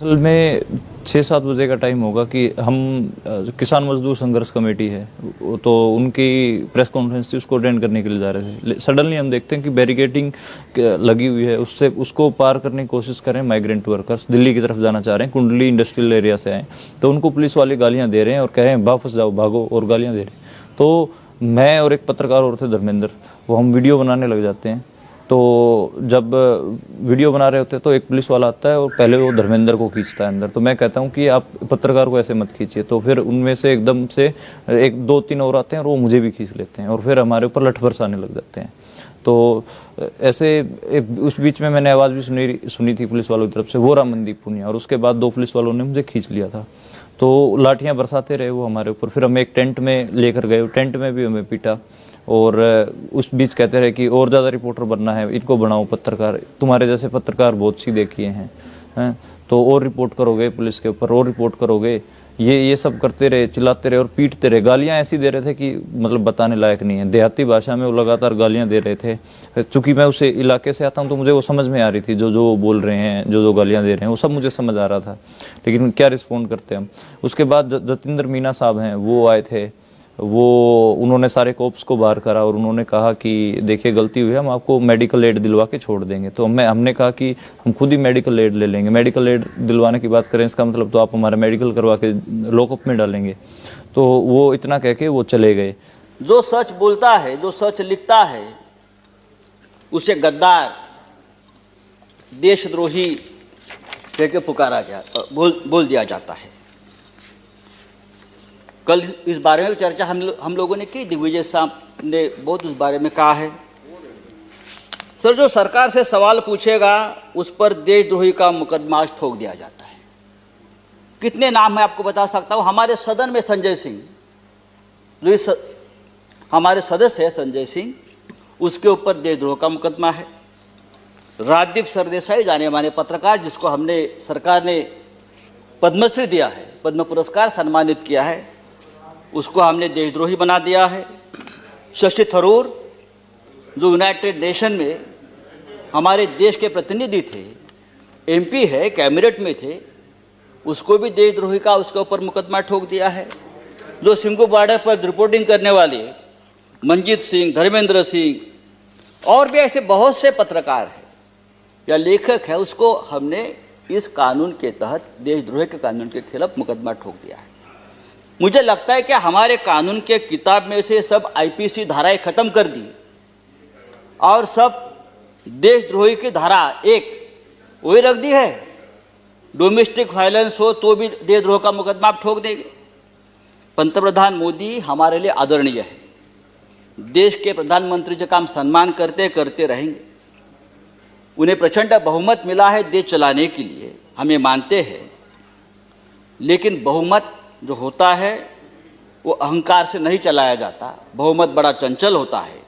असल में 6-7 बजे का टाइम होगा कि हम किसान मजदूर संघर्ष कमेटी है तो उनकी प्रेस कॉन्फ्रेंस थी, उसको अटेंड करने के लिए जा रहे थे। सडनली हम देखते हैं कि बैरिकेडिंग लगी हुई है, उससे उसको पार करने की कोशिश करें। माइग्रेंट वर्कर्स दिल्ली की तरफ जाना चाह रहे हैं, कुंडली इंडस्ट्रियल एरिया से आए, तो उनको पुलिस वाले गालियाँ दे रहे हैं और कह रहे हैं वापस जाओ, भागो, और गालियाँ दे रहे हैं। तो मैं और एक पत्रकार और थे धर्मेंद्र, वो हम वीडियो बनाने लग जाते हैं। तो जब वीडियो बना रहे होते हैं तो एक पुलिस वाला आता है और पहले वो धर्मेंद्र को खींचता है अंदर। तो मैं कहता हूँ कि आप पत्रकार को ऐसे मत खींचिए। तो फिर उनमें से एकदम से 1-2-3 और आते हैं और वो मुझे भी खींच लेते हैं और फिर हमारे ऊपर लठ बरसाने लग जाते हैं। तो ऐसे उस बीच में मैंने आवाज़ भी सुनी थी पुलिस वालों की तरफ से, वो रहा मनदीप पुनिया, और उसके बाद 2 पुलिस वालों ने मुझे खींच लिया था। तो लाठियाँ बरसाते रहे वो हमारे ऊपर। फिर हमें एक टेंट में लेकर गए, टेंट में भी हमें पीटा और उस बीच कहते रहे कि और ज़्यादा रिपोर्टर बनना है, इनको बनाओ पत्रकार, तुम्हारे जैसे पत्रकार बहुत सी देखिए हैं, तो और रिपोर्ट करोगे पुलिस के ऊपर, और रिपोर्ट करोगे, ये सब करते रहे, चिल्लाते रहे और पीटते रहे। गालियाँ ऐसी दे रहे थे कि मतलब बताने लायक नहीं है। देहाती भाषा में वो लगातार गालियाँ दे रहे थे। चूँकि मैं उस इलाके से आता हूँ तो मुझे वो समझ में आ रही थी, जो बोल रहे हैं, जो गालियाँ दे रहे हैं, वो सब मुझे समझ आ रहा था। लेकिन क्या रिस्पॉन्ड करते हम। उसके बाद जतिंदर मीना साहब हैं, वो आए थे, उन्होंने सारे कोप्स को बाहर करा और उन्होंने कहा कि देखिए गलती हुई है, हम आपको मेडिकल एड दिलवा के छोड़ देंगे। तो हमने कहा कि हम खुद ही मेडिकल एड ले लेंगे। मेडिकल एड दिलवाने की बात करें, इसका मतलब तो आप हमारा मेडिकल करवा के लॉकअप में डालेंगे। तो वो इतना कह के वो चले गए। जो सच बोलता है, जो सच लिखता है, उसे गद्दार, देशद्रोही कह के पुकारा गया, बोल दिया जाता है। कल इस बारे में चर्चा हम लोगों ने की, दिग्विजय साहब ने बहुत उस बारे में कहा है। सर, जो सरकार से सवाल पूछेगा उस पर देशद्रोही का मुकदमा ठोक दिया जाता है। कितने नाम है आपको बता सकता हूँ। हमारे सदन में संजय सिंह, जो हमारे सदस्य है संजय सिंह, उसके ऊपर देशद्रोह का मुकदमा है। राजदीप सरदेसाई, जाने माने पत्रकार, जिसको सरकार ने पद्मश्री दिया है, पद्म पुरस्कार सम्मानित किया है, उसको हमने देशद्रोही बना दिया है। शशि थरूर, जो यूनाइटेड नेशन में हमारे देश के प्रतिनिधि थे, एमपी है, कैबिनेट में थे, उसको भी देशद्रोही का उसके ऊपर मुकदमा ठोक दिया है। जो सिंघू बॉर्डर पर रिपोर्टिंग करने वाले मंजीत सिंह, धर्मेंद्र सिंह और भी ऐसे बहुत से पत्रकार हैं या लेखक है, उसको हमने इस कानून के तहत, देशद्रोह के कानून के खिलाफ मुकदमा ठोक दिया है। मुझे लगता है कि हमारे कानून के किताब में से सब आईपीसी धाराएं खत्म कर दी और सब देशद्रोही की धारा एक वही रख दी है। डोमेस्टिक वायलेंस हो तो भी देशद्रोह का मुकदमा आप ठोक देंगे। पंतप्रधान मोदी हमारे लिए आदरणीय है। देश के प्रधानमंत्री जी का हम सम्मान करते करते रहेंगे। उन्हें प्रचंड बहुमत मिला है देश चलाने के लिए, हमें मानते हैं। लेकिन बहुमत जो होता है वो अहंकार से नहीं चलाया जाता। बहुमत बड़ा चंचल होता है।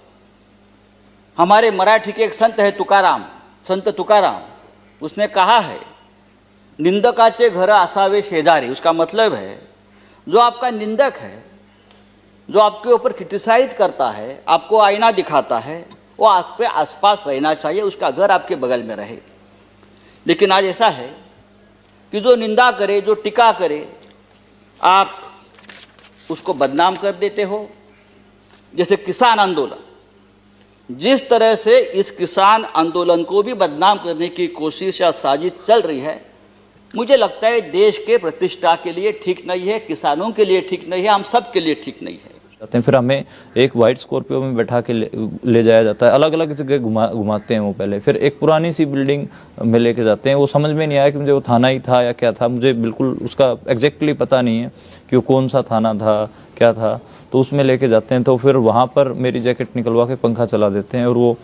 हमारे मराठी के एक संत है तुकाराम, संत तुकाराम, उसने कहा है, निंदकाचे घर असावे शेजारी। उसका मतलब है जो आपका निंदक है, जो आपके ऊपर क्रिटिसाइज करता है, आपको आईना दिखाता है, वो आपके आसपास रहना चाहिए, उसका घर आपके बगल में रहे। लेकिन आज ऐसा है कि जो निंदा करे, जो टीका करे, आप उसको बदनाम कर देते हो। जैसे किसान आंदोलन, जिस तरह से इस किसान आंदोलन को भी बदनाम करने की कोशिश या साजिश चल रही है, मुझे लगता है देश के प्रतिष्ठा के लिए ठीक नहीं है, किसानों के लिए ठीक नहीं है, हम सब के लिए ठीक नहीं है। फिर हमें एक वाइट स्कॉर्पियो में बैठा के ले जाया जाता है, अलग अलग जगह घुमाते हैं वो पहले, फिर एक पुरानी सी बिल्डिंग में लेके जाते हैं। वो समझ में नहीं आया कि मुझे वो थाना ही था या क्या था, मुझे बिल्कुल उसका एग्जैक्टली पता नहीं है कि वो कौन सा थाना था, क्या था। तो उसमें लेके जाते हैं, तो फिर वहाँ पर मेरी जैकेट निकलवा के पंखा चला देते हैं और वो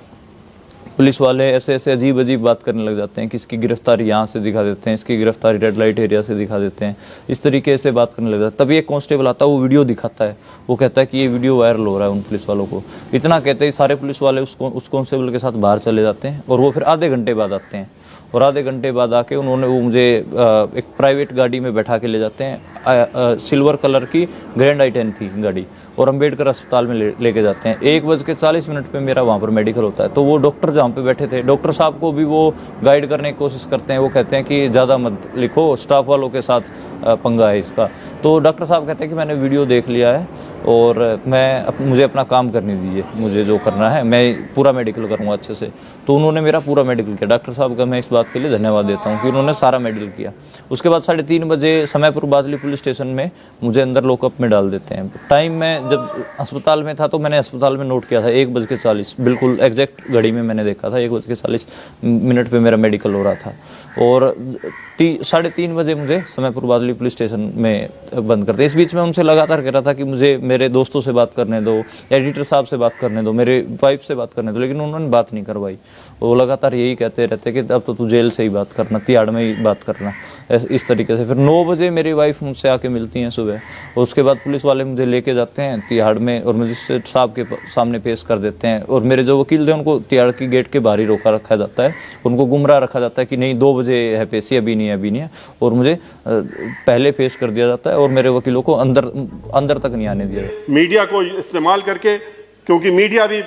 पुलिस वाले ऐसे अजीब अजीब बात करने लग जाते हैं कि इसकी गिरफ्तारी यहाँ से दिखा देते हैं, इसकी गिरफ्तारी रेड लाइट एरिया से दिखा देते हैं, इस तरीके से बात करने लग जाता है। तभी एक कांस्टेबल आता है, वो वीडियो दिखाता है, वो कहता है कि ये वीडियो वायरल हो रहा है उन पुलिस वालों को। इतना कहते ही सारे पुलिस वाले उस कांस्टेबल के साथ बाहर चले जाते हैं और वो फिर आधे घंटे बाद आते हैं और आधे घंटे बाद आके उन्होंने वो मुझे एक प्राइवेट गाड़ी में बैठा के ले जाते हैं। सिल्वर कलर की ग्रैंड i10 थी गाड़ी, और अम्बेडकर अस्पताल में लेके जाते हैं। 1:40 पे मेरा वहाँ पर मेडिकल होता है। तो वो डॉक्टर जहाँ पे बैठे थे, डॉक्टर साहब को भी वो गाइड करने की कोशिश करते हैं। वो कहते हैं कि ज़्यादा मत लिखो, स्टाफ वालों के साथ पंगा है इसका। तो डॉक्टर साहब कहते हैं कि मैंने वीडियो देख लिया है और मुझे अपना काम करने दीजिए, मुझे जो करना है मैं पूरा मेडिकल करूँगा अच्छे से। तो उन्होंने मेरा पूरा मेडिकल किया। डॉक्टर साहब का मैं इस बात के लिए धन्यवाद देता हूँ कि उन्होंने सारा मेडिकल किया। उसके बाद 3:30 बजे समयपुर बादली पुलिस स्टेशन में मुझे अंदर लॉकअप में डाल देते हैं। टाइम मैं जब अस्पताल में था तो मैंने अस्पताल में नोट किया था 1:40, बिल्कुल एग्जैक्ट घड़ी में मैंने देखा था 1:40 पे मेरा मेडिकल हो रहा था। और 3:30 बजे मुझे समयपुर बादली पुलिस स्टेशन में बंद करते। इस बीच में उनसे लगातार कह रहा था कि मुझे मेरे दोस्तों से बात करने दो, एडिटर साहब से बात करने दो, मेरे वाइफ से बात करने दो, लेकिन उन्होंने बात नहीं करवाई। वो लगातार यही कहते रहते कि अब तो तू जेल से ही बात करना, तिहाड़ में ही बात करना, इस तरीके से। फिर 9 बजे मेरी वाइफ मुझसे आके मिलती हैं सुबह, और उसके बाद पुलिस वाले मुझे लेके जाते हैं तिहाड़ में और मजिस्ट्रेट साहब के सामने पेश कर देते हैं। और मेरे जो वकील थे उनको तिहाड़ की गेट के बाहर ही रोका रखा जाता है, उनको गुमराह रखा जाता है कि नहीं 2 बजे है पेशी, अभी नहीं है, अभी नहीं है। और मुझे पहले पेश कर दिया जाता है और मेरे वकीलों को अंदर तक नहीं आने दिया जाता। मीडिया को इस्तेमाल करके, क्योंकि मीडिया भी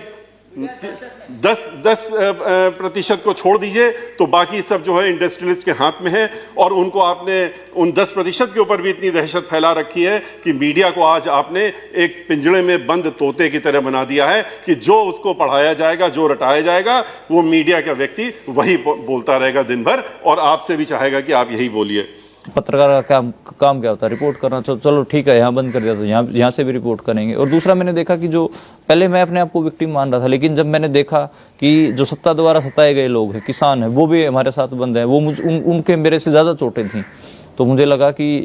10% को छोड़ दीजिए तो बाकी सब जो है इंडस्ट्रियलिस्ट के हाथ में है। और उनको आपने उन 10% के ऊपर भी इतनी दहशत फैला रखी है कि मीडिया को आज आपने एक पिंजड़े में बंद तोते की तरह बना दिया है कि जो उसको पढ़ाया जाएगा, जो रटाया जाएगा, वो मीडिया का व्यक्ति वही बोलता रहेगा दिन भर, और आपसे भी चाहेगा कि आप यही बोलिए। पत्रकार का काम क्या होता है? रिपोर्ट करना। चलो ठीक है, यहाँ बंद कर दिया तो यहाँ से भी रिपोर्ट करेंगे। और दूसरा, मैंने देखा कि जो पहले मैं अपने आप को विक्टिम मान रहा था, लेकिन जब मैंने देखा कि जो सत्ता द्वारा सताए गए लोग हैं, किसान हैं, वो भी हमारे साथ बंद हैं, वो उनके मेरे से ज़्यादा चोटें थी। तो मुझे लगा कि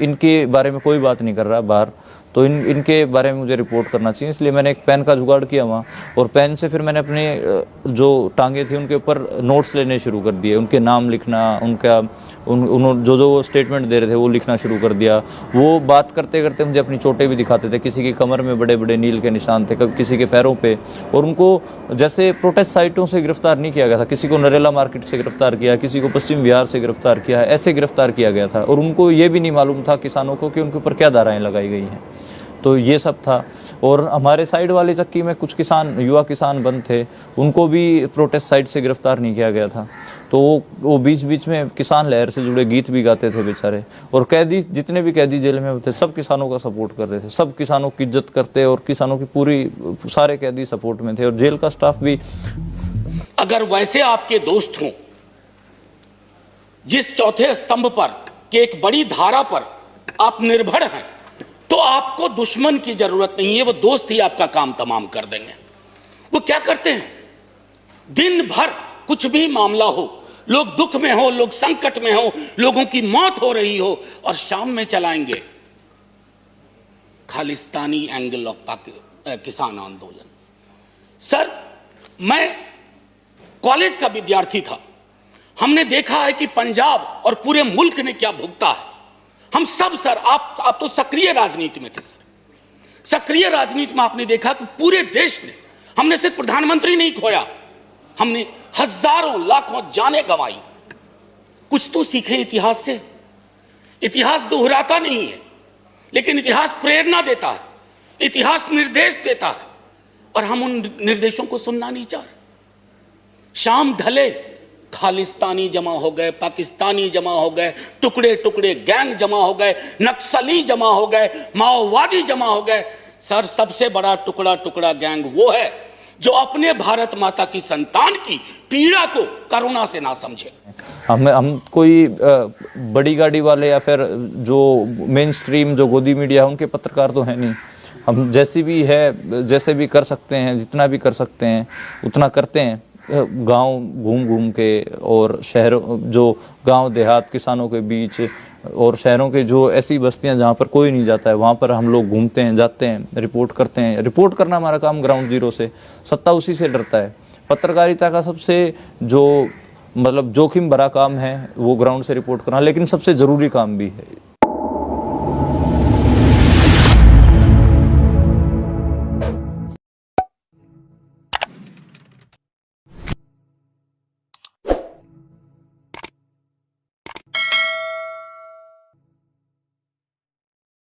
इनके बारे में कोई बात नहीं कर रहा बाहर, तो इनके बारे में मुझे रिपोर्ट करना चाहिए। इसलिए मैंने एक पेन का जुगाड़ किया वहाँ, और पेन से फिर मैंने अपने जो टांगे थी उनके ऊपर नोट्स लेने शुरू कर दिए, उनके नाम लिखना, उनका उन्होंने जो स्टेटमेंट दे रहे थे वो लिखना शुरू कर दिया। वो बात करते करते मुझे अपनी चोटें भी दिखाते थे। किसी की कमर में बड़े बड़े नील के निशान थे, कभी किसी के पैरों पे। और उनको जैसे प्रोटेस्ट साइटों से गिरफ्तार नहीं किया गया था, किसी को नरेला मार्केट से गिरफ्तार किया, किसी को पश्चिम बिहार से गिरफ्तार किया, ऐसे गिरफ्तार किया गया था। और उनको ये भी नहीं मालूम था किसानों को कि उनके ऊपर क्या धाराएँ लगाई गई हैं। तो ये सब था। और हमारे साइड वाली चक्की में कुछ किसान, युवा किसान बंद थे, उनको भी प्रोटेस्ट साइट से गिरफ्तार नहीं किया गया था। तो वो बीच बीच में किसान लहर से जुड़े गीत भी गाते थे बेचारे। और कैदी, जितने भी कैदी जेल में थे, सब किसानों का सपोर्ट कर रहे थे, सब किसानों की इज्जत करते, और किसानों की सारे कैदी सपोर्ट में थे, और जेल का स्टाफ भी। अगर वैसे आपके दोस्त हों जिस चौथे स्तंभ पर कि एक बड़ी धारा पर आप निर्भर हैं, तो आपको दुश्मन की जरूरत नहीं है, वो दोस्त ही आपका काम तमाम कर देंगे। वो क्या करते हैं, दिन भर कुछ भी मामला हो, लोग दुख में हो, लोग संकट में हो, लोगों की मौत हो रही हो, और शाम में चलाएंगे खालिस्तानी एंगल ऑफ किसान आंदोलन। सर, मैं कॉलेज का विद्यार्थी था, हमने देखा है कि पंजाब और पूरे मुल्क ने क्या भुगता है। हम सब सर, आप तो सक्रिय राजनीति में थे सर, सक्रिय राजनीति में आपने देखा कि पूरे देश ने, हमने सिर्फ प्रधानमंत्री नहीं खोया, हमने हजारों लाखों जानें गंवाई। कुछ तो सीखें इतिहास से। इतिहास दोहराता नहीं है, लेकिन इतिहास प्रेरणा देता है, इतिहास निर्देश देता है, और हम उन निर्देशों को सुनना नहीं चाह रहे। शाम ढले, खालिस्तानी जमा हो गए, पाकिस्तानी जमा हो गए, टुकड़े टुकड़े गैंग जमा हो गए, नक्सली जमा हो गए, माओवादी जमा हो गए। सर, सबसे बड़ा टुकड़ा टुकड़ा गैंग वो है जो अपने भारत माता की संतान की पीड़ा को करुणा से ना समझे। हम कोई बड़ी गाड़ी वाले या फिर जो मेन स्ट्रीम जो गोदी मीडिया है उनके पत्रकार तो हैं नहीं। हम जैसे भी कर सकते हैं, जितना भी कर सकते हैं उतना करते हैं, गांव घूम घूम के, और शहरों, जो गांव देहात किसानों के बीच, और शहरों के जो ऐसी बस्तियां जहां पर कोई नहीं जाता है, वहां पर हम लोग घूमते हैं, जाते हैं, रिपोर्ट करते हैं। रिपोर्ट करना हमारा काम ग्राउंड जीरो से। सत्ता उसी से डरता है। पत्रकारिता का सबसे जो मतलब जोखिम भरा काम है वो ग्राउंड से रिपोर्ट करना, लेकिन सबसे ज़रूरी काम भी है।